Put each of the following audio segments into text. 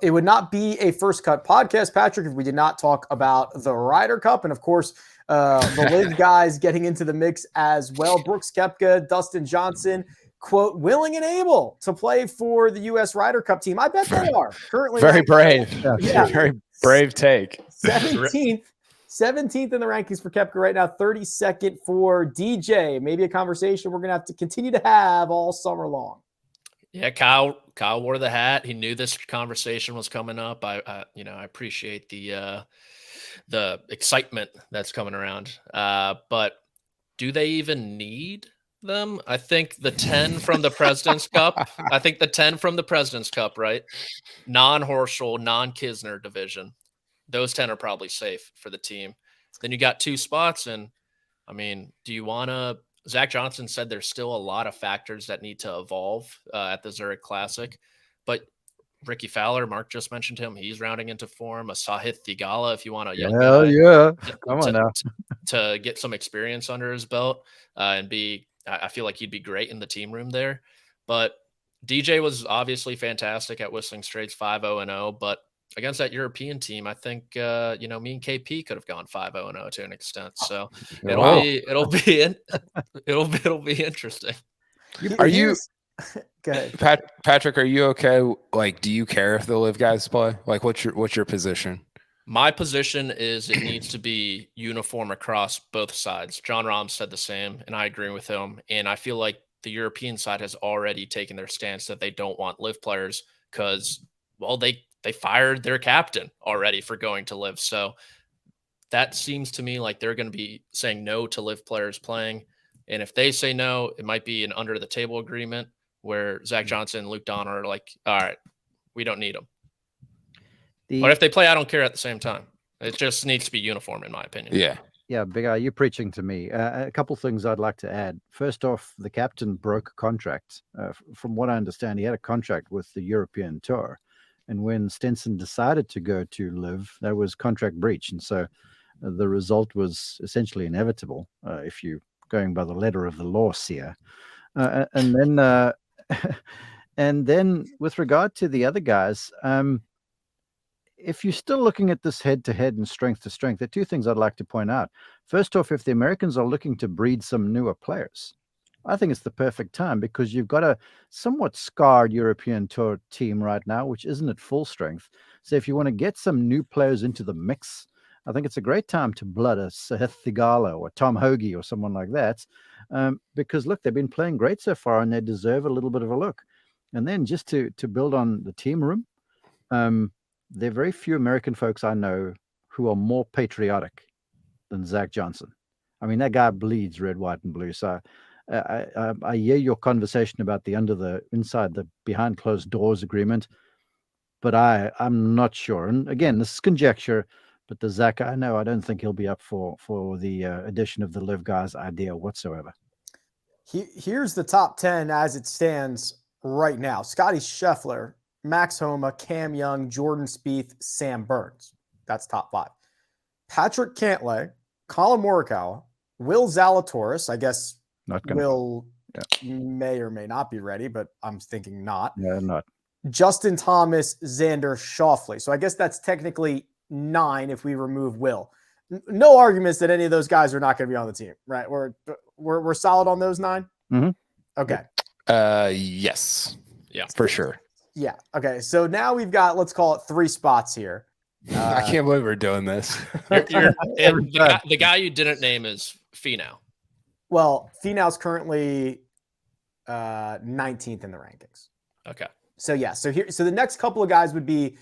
It would not be a First Cut podcast, Patrick, if we did not talk about the Ryder Cup. And of course, the LIV guys getting into the mix as well. Brooks Koepka, Dustin Johnson, quote, willing and able to play for the US Ryder Cup team. I bet they are currently. Very brave. Yeah. Very brave take. 17th in the rankings for Koepka right now, 32nd for DJ. Maybe a conversation we're going to have to continue to have all summer long. Yeah, Kyle wore the hat. He knew this conversation was coming up. I appreciate the excitement that's coming around. But do they even need them? I think the 10 from the President's Cup. Right? Non-Horschel, non-Kisner division. Those 10 are probably safe for the team. Then you got 2 spots, and I mean, do you want to? Zach Johnson said there's still a lot of factors that need to evolve at the Zurich Classic, but Ricky Fowler, Mark just mentioned him. He's rounding into form. A Sahith Theegala, if you want a young guy, come on now, to get some experience under his belt and I feel like he'd be great in the team room there. But DJ was obviously fantastic at Whistling Straits, 5-0-0, but against that European team, I think me and KP could have gone 5-0-0 to an extent. So it'll be interesting. Are you? Go ahead. Patrick, are you okay? Like, do you care if the LIV guys play? Like, what's your position? My position is it needs to be uniform across both sides. John Rahm said the same, and I agree with him. And I feel like the European side has already taken their stance that they don't want LIV players because, well, they fired their captain already for going to LIV. So that seems to me like they're going to be saying no to LIV players playing. And if they say no, it might be an under the table agreement where Zach Johnson and Luke Don are like, all right, we don't need them. But if they play, I don't care at the same time. It just needs to be uniform, in my opinion. Yeah. Yeah, Big Eye, you're preaching to me. A couple things I'd like to add. First off, the captain broke a contract. From what I understand, he had a contract with the European Tour. And when Stenson decided to go to LIV, there was contract breach. And so the result was essentially inevitable if you're going by the letter of the law, Sia. And then with regard to the other guys, if you're still looking at this head-to-head and strength-to-strength, there are 2 things I'd like to point out. First off, if the Americans are looking to breed some newer players, I think it's the perfect time because you've got a somewhat scarred European Tour team right now, which isn't at full strength. So if you want to get some new players into the mix, I think it's a great time to blood a Sahith Theegala or Tom Hoagie or someone like that. Because, look, they've been playing great so far and they deserve a little bit of a look. And then just to build on the team room, there are very few American folks I know who are more patriotic than Zach Johnson. I mean, that guy bleeds red, white, and blue. So I hear your conversation about the inside the behind closed doors agreement, but I'm not sure. And again, this is conjecture, but the Zach I know, I don't think he'll be up for the addition of the LIV guys idea whatsoever. Here's the top 10 as it stands right now. Scotty Scheffler, Max Homa, Cam Young, Jordan Spieth, Sam Burns. That's top 5. Patrick Cantlay, Colin Morikawa, Will Zalatoris, I guess Will may or may not be ready, but I'm thinking not. Yeah, not. Justin Thomas, Xander Schauffele. So I guess that's technically 9 if we remove Will. No arguments that any of those guys are not going to be on the team, right? We're solid on those 9? Mm-hmm. Okay. Yes. Yeah. For sure. Yeah. Okay. So now we've got, let's call it 3 spots here. I can't believe we're doing this. The guy you didn't name is Finau. Well, Finau's currently 19th in the rankings. Okay. So yeah. So the next couple of guys would be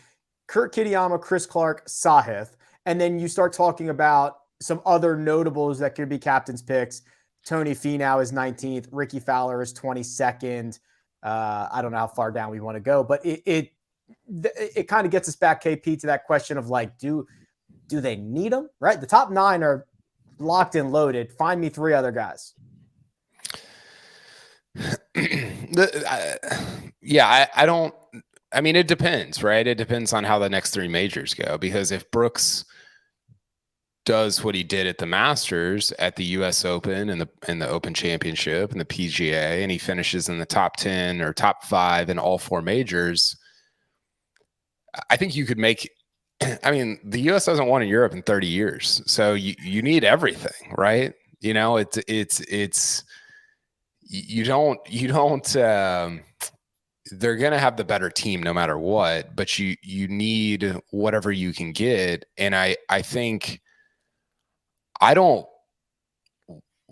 Kurt Kitayama, Chris Clark, Sahith. And then you start talking about some other notables that could be captain's picks. Tony Finau is 19th. Ricky Fowler is 22nd. I don't know how far down we want to go, but it kind of gets us back, KP, to that question of like, do they need them? Right? The top 9 are locked and loaded. Find me 3 other guys. I don't. I mean, it depends, right? It depends on how the next 3 majors go. Because if Brooks does what he did at the Masters, at the US Open and the Open Championship and the PGA, and he finishes in the top 10 or top 5 in all 4 majors, I think you could make. I mean, the U.S. hasn't won in Europe in 30 years, so you need everything, right? You know, it's you don't. They're gonna have the better team no matter what, but you need whatever you can get, and I think I don't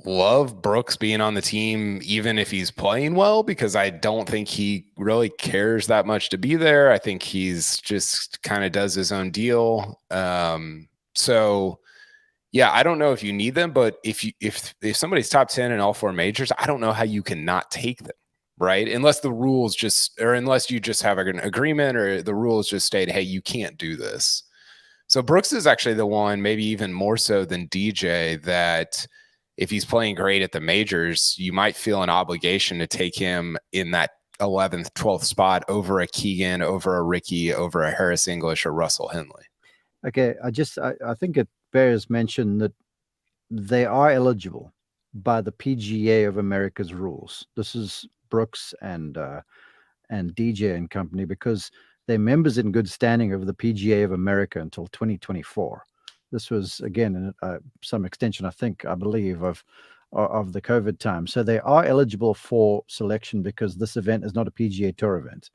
love Brooks being on the team, even if he's playing well, because I don't think he really cares that much to be there. I think he's just kind of does his own deal. So yeah, I don't know if you need them, but if somebody's top 10 in all 4 majors, I don't know how you can not take them, right? Unless the rules unless you just have an agreement or the rules just state, hey, you can't do this. So Brooks is actually the one, maybe even more so than DJ, that if he's playing great at the majors, you might feel an obligation to take him in that 11th, 12th spot over a Keegan, over a Ricky, over a Harris English or Russell Henley. Okay, I think it bears mention that they are eligible by the PGA of America's rules. This is Brooks and DJ and company, because they're members in good standing of the PGA of America until 2024. This was, again, some extension, I believe, of the COVID time. So they are eligible for selection because this event is not a PGA Tour event.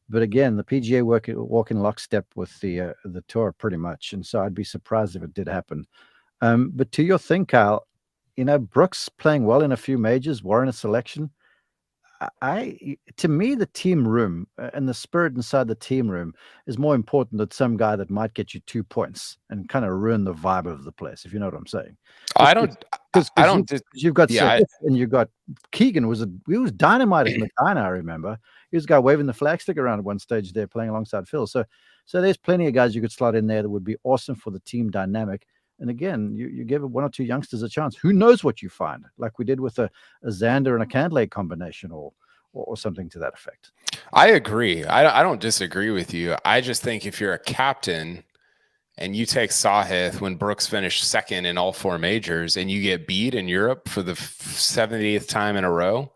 But again, the PGA walk in lockstep with the tour pretty much. And so I'd be surprised if it did happen. But to your thing, Kyle, Brooks playing well in a few majors, warrant a selection. To me, the team room and the spirit inside the team room is more important than some guy that might get you 2 points and kind of ruin the vibe of the place, if you know what I'm saying. Because you've got Seth and you've got Keegan he was dynamite at Medina. I remember he was a guy waving the flag stick around at one stage there, playing alongside Phil. So there's plenty of guys you could slot in there that would be awesome for the team dynamic. And again, you give 1 or 2 youngsters a chance. Who knows what you find? Like we did with a Xander and a Cantlay combination, or something to that effect. I agree. I don't disagree with you. I just think if you're a captain and you take Sahith when Brooks finished 2nd in all 4 majors, and you get beat in Europe for the 70th time in a row,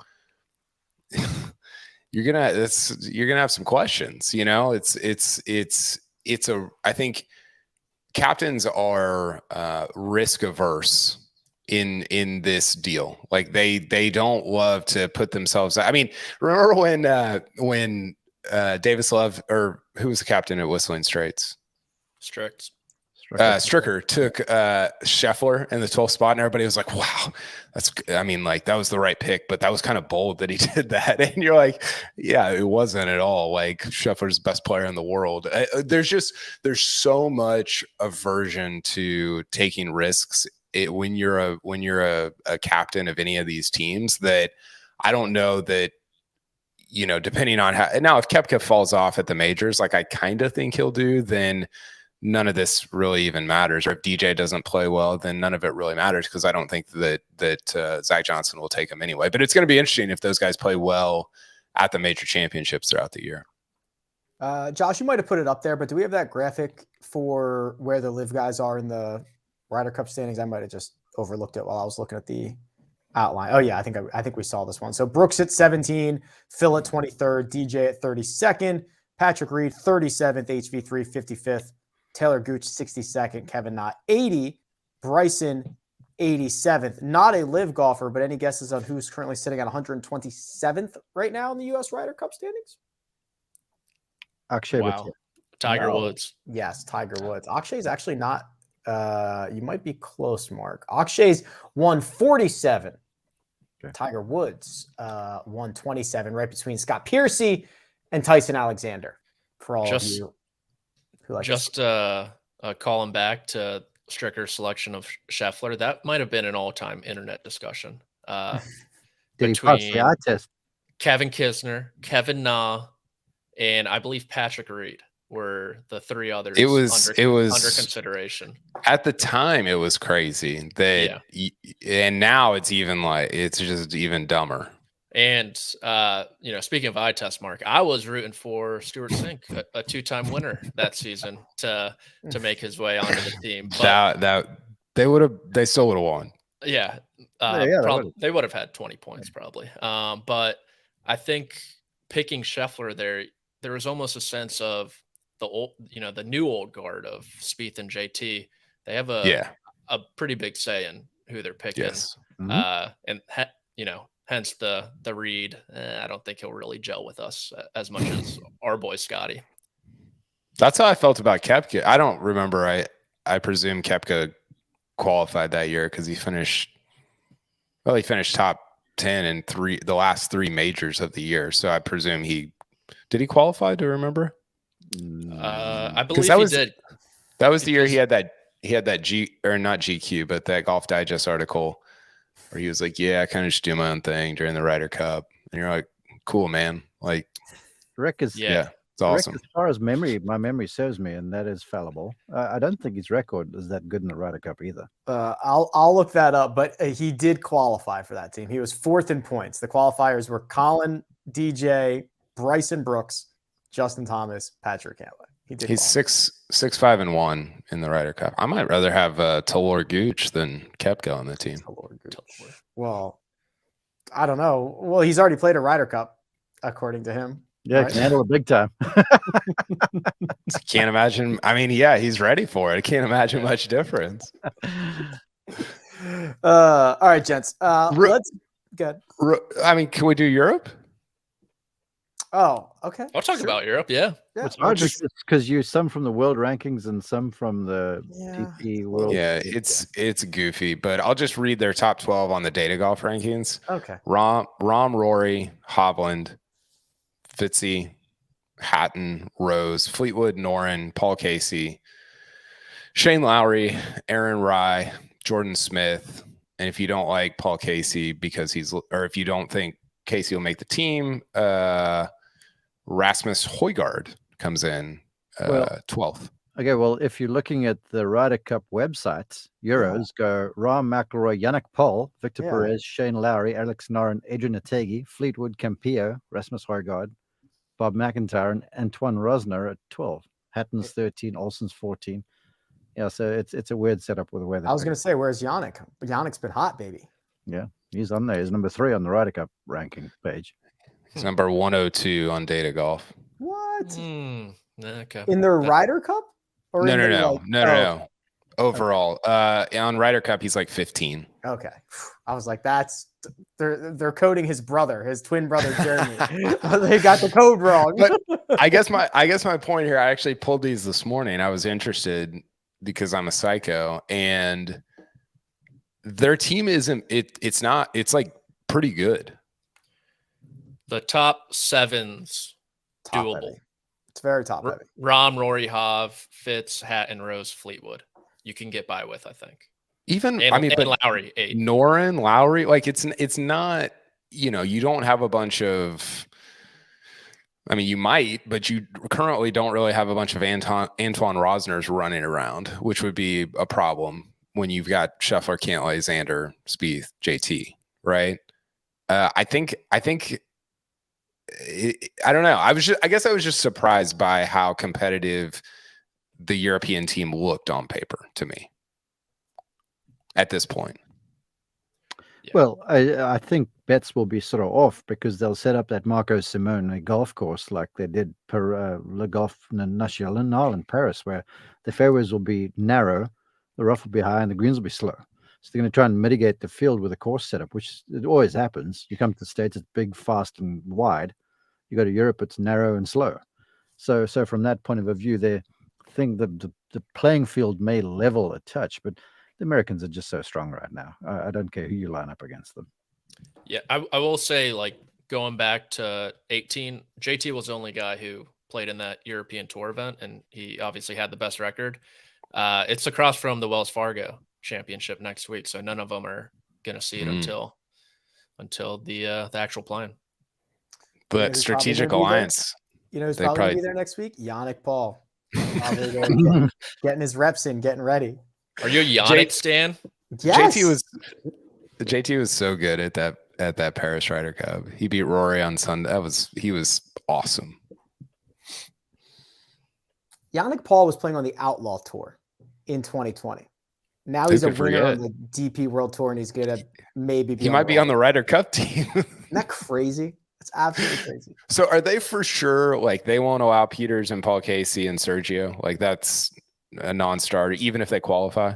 you're gonna have some questions. I think captains are risk averse in this deal. Like they don't love to put themselves. I mean, remember when Davis Love, or who was the captain at Whistling Straits? Stricker took Scheffler in the 12th spot, and everybody was like, wow, that was the right pick, but that was kind of bold that he did that. And you're like, yeah, it wasn't at all. Like, Scheffler's the best player in the world. There's so much aversion to taking risks when you're a captain of any of these teams, that I don't know that, depending on how. Now, if Koepka falls off at the majors, like I kind of think he'll do, then none of this really even matters. Or if DJ doesn't play well, then none of it really matters, because I don't think that Zach Johnson will take him anyway. But it's going to be interesting if those guys play well at the major championships throughout the year. Josh, you might have put it up there, but do we have that graphic for where the LIV guys are in the Ryder Cup standings? I might have just overlooked it while I was looking at the outline. Oh yeah, I think we saw this one. So Brooks at 17, Phil at 23rd, DJ at 32nd, Patrick Reed 37th, HV3 55th, Taylor Gooch 62nd, Kevin Knott 80, Bryson 87th. Not a LIV golfer, but any guesses on who's currently sitting at 127th right now in the US Ryder Cup standings? Akshay. Wow. Tiger Woods. Yes, Tiger Woods. Akshay's actually not. You might be close, Mark. Akshay's 147. Okay. Tiger Woods 127, right between Scott Piercy and Tyson Alexander. For all of you who like calling back to Stricker's selection of Scheffler, that might have been an all-time internet discussion between Kevin Kisner, Kevin Na, and I believe Patrick Reed were the 3 others. It was under consideration at the time. It was crazy that, and now it's just even dumber. And speaking of eye test, Mark, I was rooting for Stuart Sink, a 2-time winner that season, to make his way onto the team. But they still would have won. Yeah, they would have had 20 points probably. But I think picking Scheffler there was almost a sense of the new old guard of Spieth and JT. They have a pretty big say in who they're picking. Yes. And hence the read. I don't think he'll really gel with us as much as our boy Scotty. That's how I felt about Koepka. I don't remember. I presume Koepka qualified that year because he finished top 10 in the last 3 majors of the year. So I presume did he qualify? Do you remember? I believe he did. That was the year he had that not GQ, but that Golf Digest article where he was like, yeah, I kind of just do my own thing during the Ryder Cup. And you're like, cool, man. Like, Rick is, it's awesome. Rick, as far as my memory serves me, and that is fallible. I don't think his record is that good in the Ryder Cup either. I'll look that up, but he did qualify for that team. He was 4th in points. The qualifiers were Colin, DJ, Bryson Brooks, Justin Thomas, Patrick Cantlay. He's 6-5-1 in the Ryder Cup. I might rather have Talor Gooch than Koepka on the team. Well, I don't know. Well, he's already played a Ryder Cup, according to him. Yeah, right? Can handle it big time. Can't imagine. I mean, yeah, he's ready for it. I can't imagine much difference. All right, gents. Let's get. I mean, can we do Europe? Oh, okay. I'll talk about Europe. Yeah. It's hard because you some from the world rankings and some from the TP world. Yeah, it's goofy, but I'll just read their top 12 on the Data Golf rankings. Okay. Rahm, Rory, Hovland, Fitzy, Hatton, Rose, Fleetwood, Noren, Paul Casey, Shane Lowry, Aaron Rye, Jordan Smith, and if you don't like Paul Casey or if you don't think Casey will make the team, Rasmus Højgaard comes in 12th. Okay, well, if you're looking at the Ryder Cup websites, Euros go Rahm, McIlroy, Yannick Paul, Victor Perez, Shane Lowry, Alex Noren, Adrian Otegi, Fleetwood, Campillo, Rasmus Højgaard, Bob McIntyre, and Antoine Rosner at 12. Hatton's 13, Olsen's 14. Yeah, so it's a weird setup with the weather. I was going to say, where's Yannick? Yannick's been hot, baby. Yeah, he's on there. He's number 3 on the Ryder Cup ranking page. He's number 102 on Data Golf. What? Okay. In the Ryder Cup? Or No. Overall, on Ryder Cup, he's like 15. Okay. I was like, they're coding his brother, his twin brother, Jeremy. They got the code wrong. But I guess my point here, I actually pulled these this morning. I was interested because I'm a psycho, and their team it's like pretty good. The top 7's doable. Heavy. It's very top heavy. Rahm, Rory, Hov, Fitz, Hatton, Rose, Fleetwood. You can get by with, I think. But Lowry, 8. Noren, Lowry, like it's not, you don't have a bunch of. I mean, you might, but you currently don't really have a bunch of Antoine Rosners running around, which would be a problem when you've got Scheffler, Cantlay, Xander, Spieth, JT, right? I don't know. I guess I was just surprised by how competitive the European team looked on paper to me at this point. Yeah. Well, I think bets will be sort of off because they'll set up that Marco Simone golf course like they did per Le Golf National in Paris, where the fairways will be narrow, the rough will be high, and the greens will be slow. So they're going to try and mitigate the field with a course setup, which it always happens. You come to the States, it's big, fast, and wide. You go to Europe, it's narrow and slow. So from that point of view, they think the playing field may level a touch, but the Americans are just so strong right now. I don't care who you line up against them. Yeah, I will say, like, going back to 18, JT was the only guy who played in that European Tour event, and he obviously had the best record. It's across from the Wells Fargo Championship next week, so none of them are going to see it until the actual playing. But Strategic Alliance, who's probably going to be there next week? Yannick Paul. Probably getting his reps in, getting ready. Are you a Yannick stan? Yes. JT was so good at that Paris Ryder Cup. He beat Rory on Sunday. He was awesome. Yannick Paul was playing on the Outlaw Tour in 2020. Now he's a winner on the DP World Tour, and he's going to maybe be. He might be on the Ryder Cup team. Isn't that crazy? It's absolutely crazy. So are they for sure, like, they won't allow Peters and Paul Casey and Sergio? Like, that's a non-starter, even if they qualify?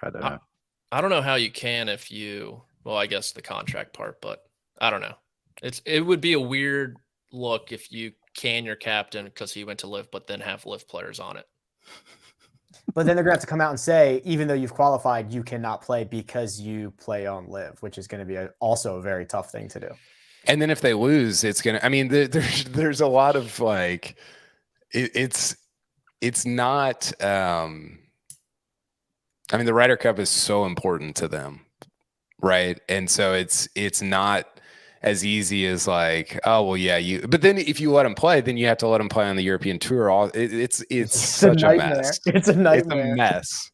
I don't know. I don't know how you can if you, well, I guess the contract part, but I don't know. It would be a weird look if you can your captain because he went to LIV, but then have LIV players on it. But then they're going to have to come out and say, even though you've qualified, you cannot play because you play on LIV, which is going to be also a very tough thing to do. And then if they lose, it's going to, I mean, there's a lot of like, it's not, I mean, the Ryder Cup is so important to them. Right. And so it's not as easy as like, oh, well, yeah, but then if you let them play, then you have to let them play on the European tour. It's such a mess. It's a nightmare. It's a mess.